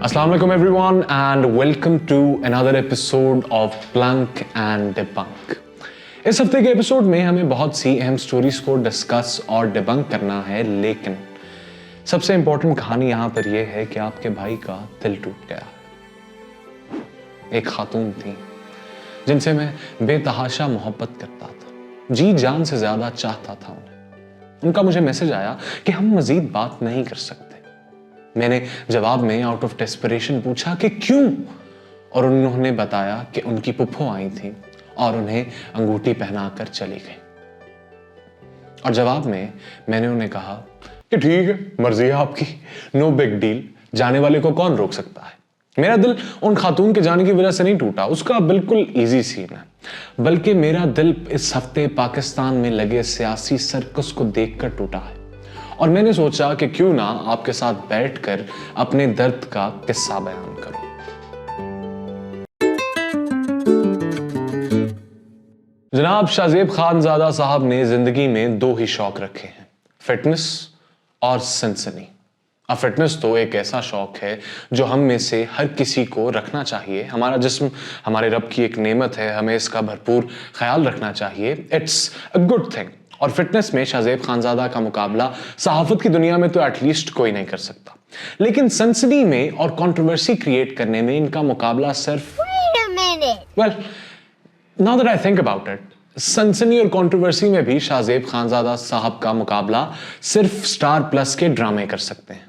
Assalamu alaikum everyone and welcome to another episode of Plunk and Debunk. इस हफ्ते के episode में हमें बहुत सी अहम स्टोरीज को डिस्कस और डिबंक करना है, लेकिन सबसे इंपॉर्टेंट कहानी यहां पर यह है कि आपके भाई का दिल टूट गया। एक खातून थी जिनसे मैं बेतहाशा मोहब्बत करता था, जी जान से ज्यादा चाहता था उन्हें। उनका मुझे मैसेज आया कि हम मजीद बात नहीं कर सकते। मैंने जवाब में आउट ऑफ डेस्परेशन पूछा कि क्यों, और उन्होंने बताया कि उनकी पुप्पो आई थी और उन्हें अंगूठी पहनाकर चली गई। और जवाब में मैंने उन्हें कहा कि ठीक है, मर्जी है आपकी, नो बिग डील, जाने वाले को कौन रोक सकता है। मेरा दिल उन खातून के जाने की वजह से नहीं टूटा, उसका बिल्कुल इजी सीन है, बल्कि मेरा दिल इस हफ्ते पाकिस्तान में लगे सियासी सर्कस को देखकर टूटा है। और मैंने सोचा कि क्यों ना आपके साथ बैठकर अपने दर्द का किस्सा बयान करूं। जनाब शाहजेब खानजादा साहब ने जिंदगी में दो ही शौक रखे हैं, फिटनेस और सनसनी। अब फिटनेस तो एक ऐसा शौक है जो हम में से हर किसी को रखना चाहिए। हमारा जिस्म हमारे रब की एक नेमत है, हमें इसका भरपूर ख्याल रखना चाहिए। It's a good thing. और फिटनेस में शाहजेब खानजादा का मुकाबला सहाफत की दुनिया में तो एटलीस्ट कोई नहीं कर सकता, लेकिन सनसनी में और कंट्रोवर्सी क्रिएट करने में इनका मुकाबला सिर्फ well, now that I think about it, सनसनी और कंट्रोवर्सी में भी शाहजेब खानजादा साहब का मुकाबला सिर्फ स्टार प्लस के ड्रामे कर सकते हैं।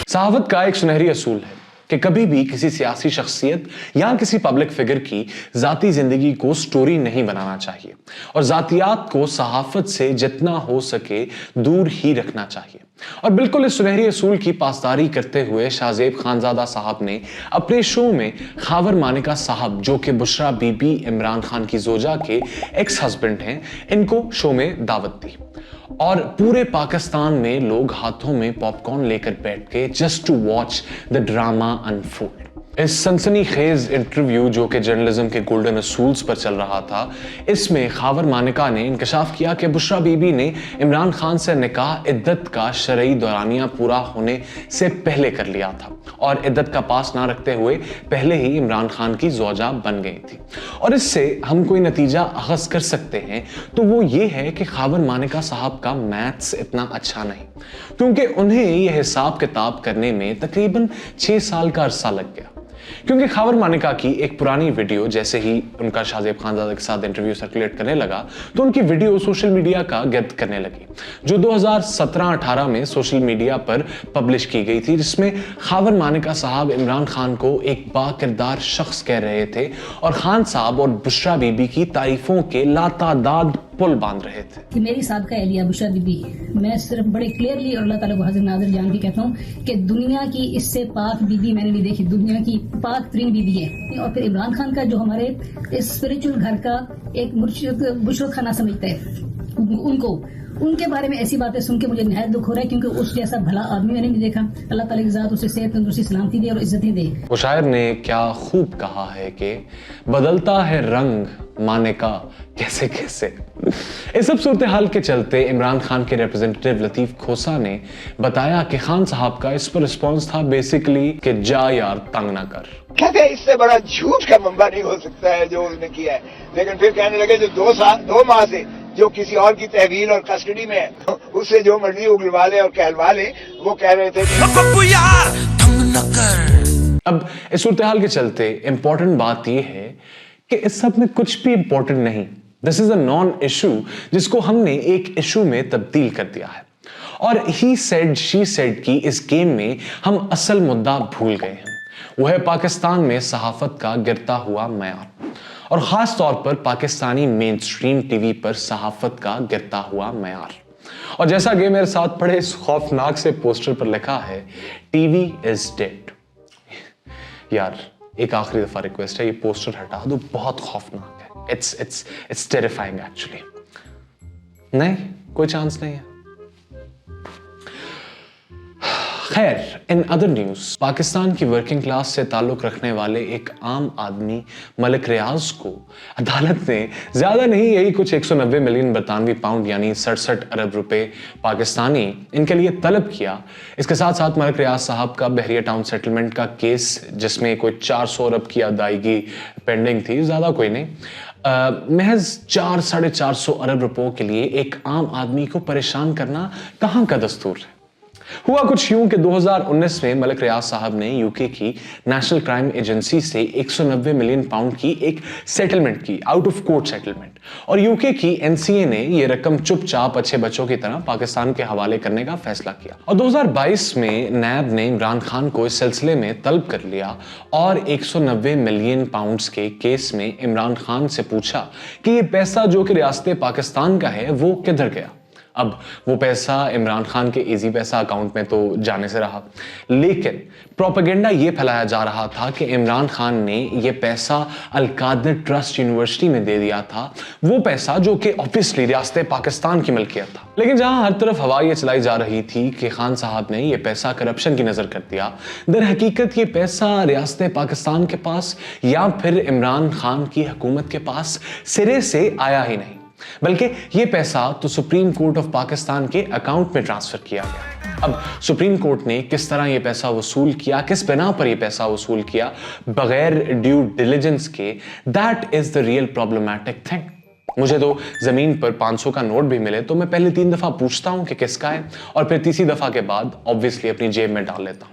सहावत का एक सुनहरी असूल है कि कभी भी किसी सियासी शख्सियत या किसी पब्लिक फिगर की जाती जिंदगी को स्टोरी नहीं बनाना चाहिए और जातियात को सहाफत से जितना हो सके दूर ही रखना चाहिए। और बिल्कुल इस सुनहरी असूल की पासदारी करते हुए शाहजेब खानजादा साहब ने अपने शो में खावर मानिका साहब, जो कि बुशरा बीबी इमरान खान की जोजा के एक्स हस्बैंड हैं, इनको शो में दावत दी और पूरे पाकिस्तान में लोग हाथों में पॉपकॉर्न लेकर बैठ गए just to watch the drama unfold. इस सनसनी खेज इंटरव्यू जो कि जर्नलिज्म के गोल्डन असूल्स पर चल रहा था, इसमें खावर मानिका ने इंकशाफ किया कि बुशरा बीबी ने इमरान खान से निकाह इद्दत का शरई दौरानिया पूरा होने से पहले कर लिया था और इद्दत का पास ना रखते हुए पहले ही इमरान खान की जोजा बन गई थी। और इससे हम कोई नतीजा अखज़ कर सकते हैं तो वो ये है कि खावर मानिका साहब का मैथ्स इतना अच्छा नहीं, क्योंकि उन्हें यह हिसाब किताब करने में तकरीबन 6 साल का अरसा लग गया। क्योंकि खावर मानिका की एक पुरानी वीडियो जैसे ही उनका शाहजेब खानजादा के साथ इंटरव्यू सर्कुलेट करने लगा तो उनकी वीडियो सोशल मीडिया का गिर्द करने लगी, जो 2017-18 में सोशल मीडिया पर पब्लिश की गई थी, जिसमें खावर मानिका साहब इमरान खान को एक बाकिरदार शख्स कह रहे थे और खान साहब और बुशरा बीबी की तारीफों के लातादाद पुल बांध रहे थे। कि मेरी साबका एहलिया बुशरा बीबी, मैं सिर्फ बड़े क्लियरली और अल्लाह ताला को हाजिर नाज़िर जान के कहता हूँ कि दुनिया की इससे पाक बीबी मैंने नहीं देखी, दुनिया की पाक तरीन बीबी है। और फिर इमरान खान का जो हमारे इस स्पिरिचुअल घर का एक मुर्शिद बुशरा खाना समझता है, उनके बारे में ऐसी बातें सुन के मुझे निहायत दुख हो रहा है, क्योंकि उस जैसा भला आदमी मैंने नहीं देखा। अल्लाह ताला की ज़ात उसे सेहत तंदुरुस्ती सलामती दे और इज्जतें दे। वो शायर ने क्या खूब कहा है कि बदलता है रंग माने का कैसे कैसे। इस सब सूरत हाल के चलते इमरान खान के रिप्रेजेंटेटिव लतीफ खोसा ने बताया कि खान साहब का इस पर रिस्पॉन्स था बेसिकली कि जा यार तंग ना कर। कहते इससे बड़ा झूठ का मंबा नहीं हो सकता है जो उसने किया है, लेकिन फिर कहने लगे जो 2 माह से जो किसी और की तहवील और कस्टडी में है उससे जो मर्जी उगलवा ले और कहलवा ले, वो कह रहे थे कि यार तंग न कर। अब इस सूरत हाल के चलते इंपॉर्टेंट बात यह है कि इस सब में कुछ भी इंपॉर्टेंट नहीं, this is a non issue जिसको हमने एक इशू में तब्दील कर दिया है। और ही सेड शी सेड की इस गेम में हम असल मुद्दा भूल गए हैं, वो है पाकिस्तान में सहाफत का गिरता हुआ मयार और खास तौर पर पाकिस्तानी मेन स्ट्रीम टीवी पर सहाफत का गिरता हुआ मयार। और जैसा कि मेरे साथ पढ़े इस खौफनाक से पोस्टर पर लिखा है, टीवी इज डेड। यार एक आखिरी दफा रिक्वेस्ट है, ये पोस्टर हटा दो, बहुत खौफनाक है। It's terrifying actually. नहीं, कोई चांस नहीं है। खैर, इन अदर न्यूज, पाकिस्तान की वर्किंग क्लास से ताल्लुक रखने वाले एक आम आदमी मलिक रियाज को अदालत ने ज्यादा नहीं, यही कुछ 190 मिलियन बरतानवी पाउंड यानी 67 अरब रुपए पाकिस्तानी इनके लिए तलब किया। इसके साथ साथ मलिक रियाज साहब का बहरिया टाउन सेटलमेंट का केस, जिसमें कोई 400 अरब की अदायगी पेंडिंग थी, ज्यादा कोई नहीं, महज 400-450 अरब रुपयों के लिए एक आम आदमी को परेशान करना कहां का दस्तूर है। हुआ कुछ यूं कि 2019 में मलिक रियाज साहब ने यूके की नेशनल क्राइम एजेंसी से 190 मिलियन पाउंड की एक सेटलमेंट की, आउट ऑफ कोर्ट सेटलमेंट, और यूके की एनसीए ने यह रकम चुपचाप अच्छे बच्चों की तरह पाकिस्तान के हवाले करने का फैसला किया। और 2022 में नैब ने इमरान खान को इस सिलसिले में तलब कर लिया और 190 मिलियन पाउंड्स के केस में इमरान खान से पूछा कि यह पैसा जो कि रियासत पाकिस्तान का है वो किधर गया। अब वो पैसा इमरान खान के इजी पैसा अकाउंट में तो जाने से रहा, लेकिन प्रोपेगेंडा ये फैलाया जा रहा था कि इमरान खान ने ये पैसा अल-कादर ट्रस्ट यूनिवर्सिटी में दे दिया था, वो पैसा जो कि ऑब्वियसली रियासत पाकिस्तान की मिल्कियत था। लेकिन जहां हर तरफ हवा ये चलाई जा रही थी कि खान साहब ने ये पैसा करप्शन की नजर कर दिया, दर हकीकत ये पैसा रियासत पाकिस्तान के पास या फिर इमरान खान की हुकूमत के पास सिरे से आया ही नहीं, बल्कि यह पैसा तो सुप्रीम कोर्ट ऑफ पाकिस्तान के अकाउंट में ट्रांसफर किया गया। अब सुप्रीम कोर्ट ने किस तरह यह पैसा वसूल किया, किस बिना पर यह पैसा वसूल किया बगैर ड्यू डिलिजेंस के, that is the real problematic thing. मुझे तो जमीन पर 500 का नोट भी मिले तो मैं पहले 3 दफा पूछता हूं कि किसका है, और फिर तीसरी दफा के बाद ऑब्वियसली अपनी जेब में डाल लेता हूं।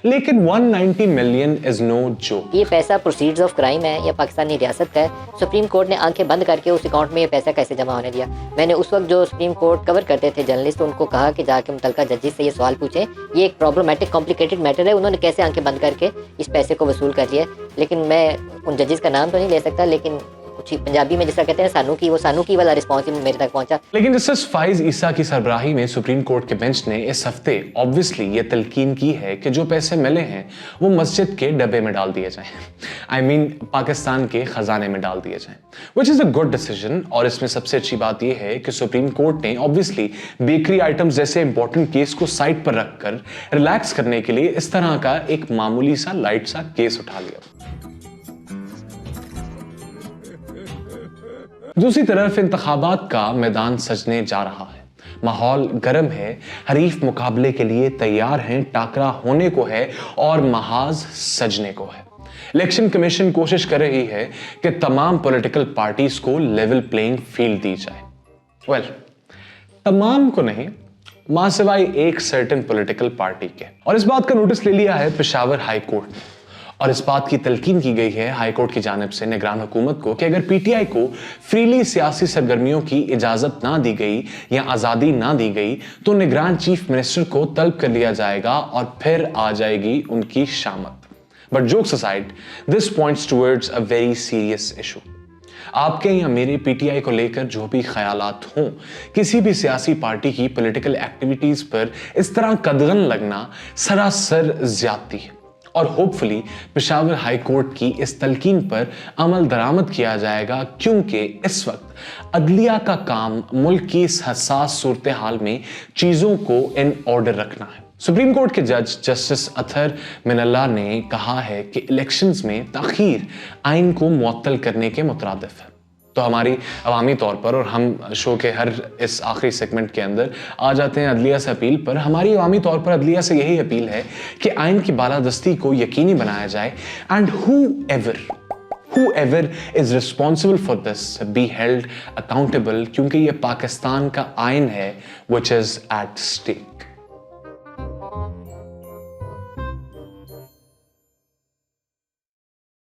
लेकिन 190 मिलियन इज नो जोक। ये पैसा प्रोसीड्स ऑफ क्राइम है या पाकिस्तानी रियासत का है। सुप्रीम कोर्ट ने आंखें बंद करके उस अकाउंट में ये पैसा कैसे जमा होने दिया। मैंने उस वक्त जो सुप्रीम कोर्ट कवर करते थे जर्नलिस्ट, उनको कहा कि जाके मुतल्लिका जजेस से ये सवाल पूछें, ये एक प्रॉब्लमेटिक कॉम्प्लिकेटेड मैटर है, उन्होंने कैसे आंखें बंद करके इस पैसे को वसूल कर लिया। लेकिन मैं उन जजेस का नाम तो नहीं ले सकता, लेकिन कुछ पंजाबी में जिसका कहते हैं सानू की वाला रिस्पॉन्स मेरे तक पहुंचा। लेकिन जस्टिस फाइज ईसा की सरबराही में सुप्रीम कोर्ट के बेंच ने इस हफ्ते ऑब्वियसली ये तलकीन की है कि जो पैसे मिले हैं वो मस्जिद के डब्बे में डाल दिए जाएं, I mean, पाकिस्तान के खजाने में डाल दिए जाएं, which is a good decision। और इसमें सबसे अच्छी बात यह है कि सुप्रीम कोर्ट ने ऑब्वियसली बेकरी आइटम्स जैसे इंपॉर्टेंट केस को साइड पर रखकर रिलैक्स करने के लिए इस तरह का एक मामूली सा लाइट सा केस उठा लिया। दूसरी तरफ इंतखाबात का मैदान सजने जा रहा है, माहौल गर्म है, हरीफ मुकाबले के लिए तैयार हैं, टाकरा होने को है और महाज सजने को है। इलेक्शन कमीशन कोशिश कर रही है कि तमाम पॉलिटिकल पार्टीज को लेवल प्लेइंग फील्ड दी जाए। वेल, तमाम को नहीं, मां सिवाय एक सर्टेन पॉलिटिकल पार्टी के। और इस बात का नोटिस ले लिया है पेशावर हाई कोर्ट ने, और इस बात की तलकीन की गई है हाई कोर्ट की जानिब से निगरान हुकूमत को कि अगर पीटीआई को फ्रीली सियासी सरगर्मियों की इजाजत ना दी गई या आजादी ना दी गई तो निगरान चीफ मिनिस्टर को तलब कर लिया जाएगा और फिर आ जाएगी उनकी शामत। But jokes aside, this points towards a very serious issue. आपके या मेरे पीटीआई को लेकर जो भी ख्यालात हों, किसी भी सियासी पार्टी की पॉलिटिकल एक्टिविटीज पर इस तरह कदगन लगना सरासर ज्यादती है, और होपफुली पेशावर हाई कोर्ट की इस तलकीन पर अमल दरामद किया जाएगा, क्योंकि इस वक्त अदलिया का काम मुल्क की इस हसास सूरत हाल में चीजों को इन ऑर्डर रखना है। सुप्रीम कोर्ट के जज जस्टिस अतहर मिनल्ला ने कहा है कि इलेक्शंस में ताखीर आइन को मुअत्तल करने के मुतरादिफ है। तो हमारी अवामी तौर पर, और हम शो के हर इस आखिरी सेगमेंट के अंदर आ जाते हैं अदलिया से अपील पर, हमारी अवामी तौर पर अदलिया से यही अपील है कि आइन की बालादस्ती को यकीनी बनाया जाए and whoever is responsible for this be held accountable, क्योंकि ये पाकिस्तान का आइन है which is at stake।